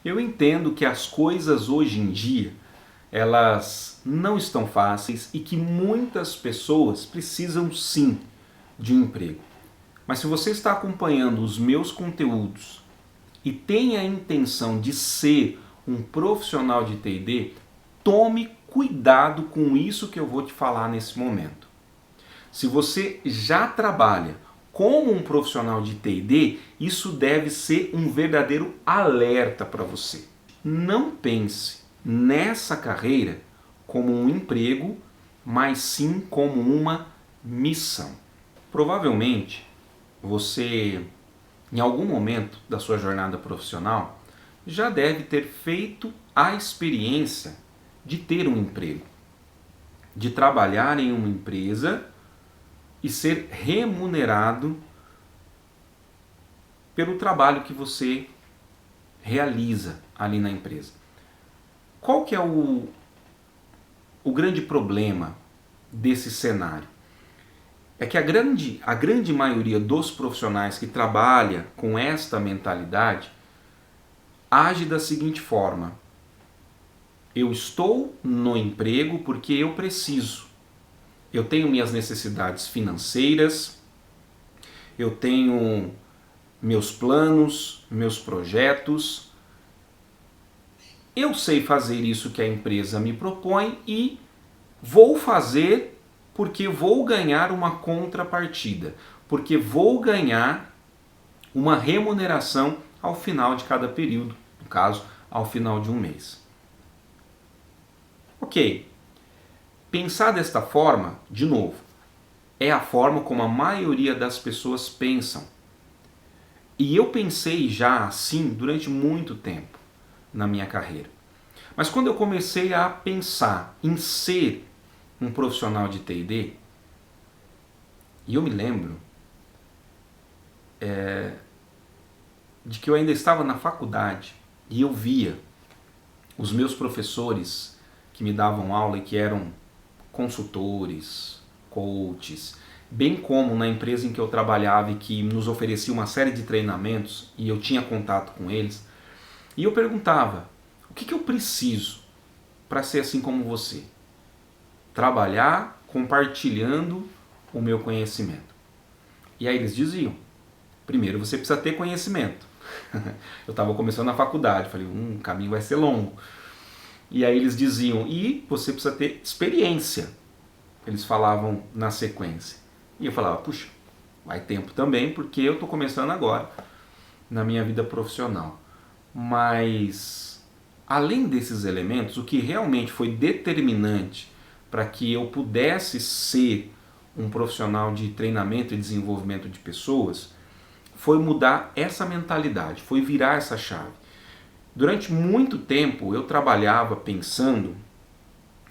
Eu entendo que as coisas hoje em dia, elas não estão fáceis e que muitas pessoas precisam sim de um emprego. Mas se você está acompanhando os meus conteúdos e tem a intenção de ser um profissional de TD, tome cuidado com isso que eu vou te falar nesse momento. Se você já trabalha como um profissional de TD, isso deve ser um verdadeiro alerta para você. Não pense nessa carreira como um emprego, mas sim como uma missão. Provavelmente você, em algum momento da sua jornada profissional, já deve ter feito a experiência de ter um emprego, de trabalhar em uma empresa e ser remunerado pelo trabalho que você realiza ali na empresa. Qual que é o grande problema desse cenário? É que a grande maioria dos profissionais que trabalha com esta mentalidade age da seguinte forma: eu estou no emprego porque eu preciso. Eu tenho minhas necessidades financeiras, eu tenho meus planos, meus projetos. Eu sei fazer isso que a empresa me propõe e vou fazer porque vou ganhar uma contrapartida, porque vou ganhar uma remuneração ao final de cada período, no caso, ao final de um mês. Ok, pensar desta forma, de novo, é a forma como a maioria das pessoas pensam. E eu pensei já assim durante muito tempo na minha carreira. Mas quando eu comecei a pensar em ser um profissional de TD, e eu me lembro de que eu ainda estava na faculdade e eu via os meus professores que me davam aula e que eram consultores, coaches, bem como na empresa em que eu trabalhava e que nos oferecia uma série de treinamentos e eu tinha contato com eles, e eu perguntava: o que eu preciso para ser assim como você? Trabalhar compartilhando o meu conhecimento. E aí eles diziam: primeiro você precisa ter conhecimento. Eu estava começando na faculdade, falei, o caminho vai ser longo. E aí eles diziam: e você precisa ter experiência. Eles falavam na sequência. E eu falava: puxa, vai tempo também, porque eu estou começando agora na minha vida profissional. Mas, além desses elementos, o que realmente foi determinante para que eu pudesse ser um profissional de treinamento e desenvolvimento de pessoas foi mudar essa mentalidade, foi virar essa chave. Durante muito tempo eu trabalhava pensando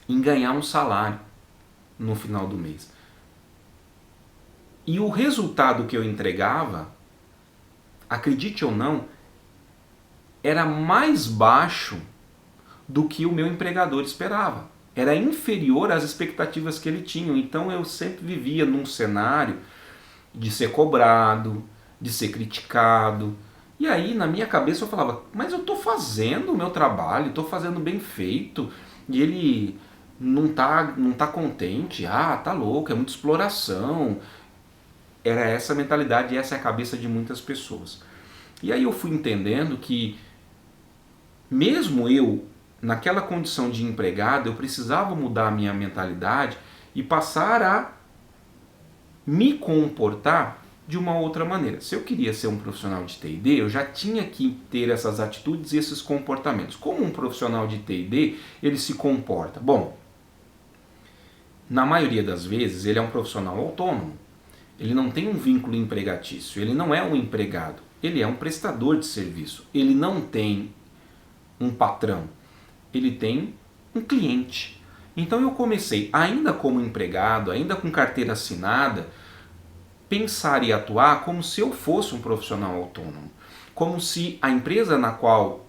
em ganhar um salário no final do mês. E o resultado que eu entregava, acredite ou não, era mais baixo do que o meu empregador esperava. Era inferior às expectativas que ele tinha. Então eu sempre vivia num cenário de ser cobrado, de ser criticado. E aí na minha cabeça eu falava: mas eu estou fazendo o meu trabalho, estou fazendo bem feito, e ele não tá contente. Ah, tá louco, é muita exploração. Era essa a mentalidade e essa é a cabeça de muitas pessoas. E aí eu fui entendendo que mesmo eu, naquela condição de empregado, eu precisava mudar a minha mentalidade e passar a me comportar de uma outra maneira. Se eu queria ser um profissional de TD, eu já tinha que ter essas atitudes e esses comportamentos. Como um profissional de TD, ele se comporta? Bom, na maioria das vezes, ele é um profissional autônomo. Ele não tem um vínculo empregatício, ele não é um empregado, ele é um prestador de serviço. Ele não tem um patrão, ele tem um cliente. Então eu comecei, ainda como empregado, ainda com carteira assinada, pensar e atuar como se eu fosse um profissional autônomo. Como se a empresa na qual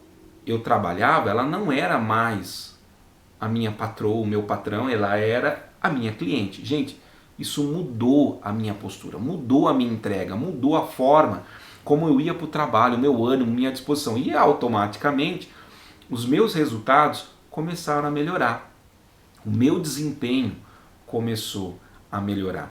eu trabalhava, ela não era mais a minha patroa, o meu patrão, ela era a minha cliente. Gente, isso mudou a minha postura, mudou a minha entrega, mudou a forma como eu ia para o trabalho, meu ânimo, minha disposição. E automaticamente os meus resultados começaram a melhorar. O meu desempenho começou a melhorar.